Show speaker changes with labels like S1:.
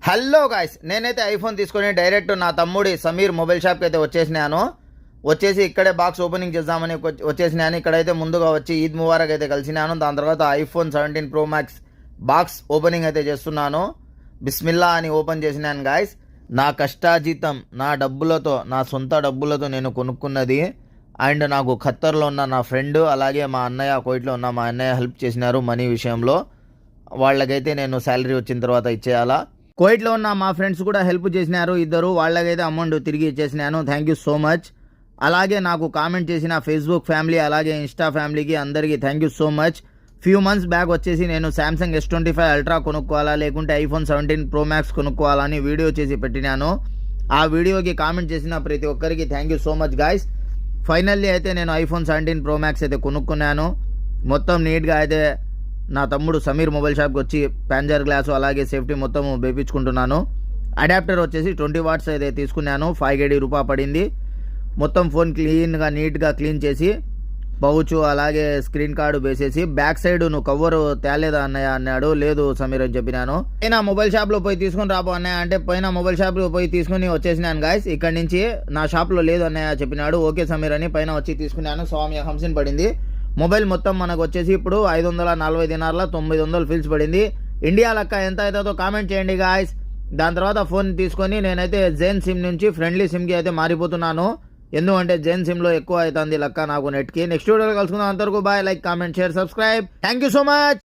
S1: Hello guys, నేనైతే iPhone తీసుకొని direct నా తమ్ముడి సమీర్ మొబైల్ షాప్కి అయితే వచ్చేసి ఇక్కడే బాక్స్ ఓపెనింగ్ చేద్దామని వచ్చేసినాను. ఇక్కడైతే ముందుగా వచ్చి ఈద్ ముబారక్ అయితే కలిసినాను. దాని తర్వాత iPhone 17 Pro Max box opening అయితే చేస్తున్నాను. బిస్మిల్లా అని ఓపెన్ చేసినాను గాయ్స్. నా కష్టాజీతం, నా డబ్బులతో, నా సొంత డబ్బులతో నేను కొనుక్కున్నది. అండ్ నాకు ఖత్తర్లో ఉన్న నా ఫ్రెండ్, అలాగే మా అన్నయ్య, కోయిట్లో ఉన్న మా అన్నయ్య హెల్ప్ చేసినారు మనీ విషయంలో. వాళ్ళకైతే నేను శాలరీ వచ్చిన తర్వాత ఇచ్చేయాలా. కోయిట్లో ఉన్న మా ఫ్రెండ్స్ కూడా హెల్ప్ చేసినారు ఇద్దరు, వాళ్ళకైతే అమౌంట్ తిరిగి ఇచ్చేసినాను. Thank you so much. అలాగే నాకు కామెంట్ చేసిన ఫేస్బుక్ ఫ్యామిలీ, అలాగే ఇన్స్టా ఫ్యామిలీకి అందరికీ thank you so much. Few months back వచ్చేసి నేను శాంసంగ్ S25 అల్ట్రా కొనుక్కోవాలా లేకుంటే ఐఫోన్ 17 Pro Max కొనుక్కోవాలా అని వీడియో చేసి పెట్టినాను. ఆ వీడియోకి కామెంట్ చేసిన ప్రతి ఒక్కరికి thank you so much guys. Finally అయితే నేను ఐఫోన్ 17 Pro Max అయితే కొనుక్కున్నాను. మొత్తం నీట్గా అయితే నా తమ్ముడు సమీర్ మొబైల్ షాప్కి వచ్చి ప్యాంజర్ గ్లాసు అలాగే సేఫ్టీ మొత్తం వేపించుకుంటున్నాను. అడాప్టర్ వచ్చేసి 20 వాట్స్ అయితే తీసుకున్నాను. 580 రూపాయలు పడింది. మొత్తం ఫోన్ క్లీన్గా నీట్గా క్లీన్ చేసి పౌచ్ అలాగే స్క్రీన్ కార్డు వేసేసి బ్యాక్ సైడ్ నువ్వు కవర్ తేలేదా అన్నయ్య అన్నాడు. లేదు సమీర్ అని చెప్పినాను. పైన మొబైల్ షాప్లో పోయి తీసుకొని రాబో అన్నయ్య అంటే పైన మొబైల్ షాప్లో పోయి తీసుకుని వచ్చేసినాను గాయస్. ఇక్కడ నుంచి నా షాప్లో లేదు అన్నయ్య చెప్పినాడు. ఓకే సమీర్ అని పైన వచ్చి తీసుకున్నాను. స్వామి హంసిన్ పడింది. మొబైల్ మొత్తం మనకు వచ్చేసి ఇప్పుడు 540 దినార్ల 900 ఫిల్స్ పడింది. ఇండియా లెక్క ఎంత అవుతుందో కామెంట్ చేయండి గాయస్. దాని తర్వాత ఫోన్ తీసుకొని నేనైతే జెన్ సిమ్ నుంచి ఫ్రెండ్లీ సిమ్కి అయితే మారిపోతున్నాను. ఎందుకంటే జెన్ సిమ్లో ఎక్కువ అవుతుంది లెక్క నాకు నెట్కి. నెక్స్ట్ వీడియోలో కలుసుకుందాం. అంతవరకు bye. Like, comment, share, subscribe. Thank you so much.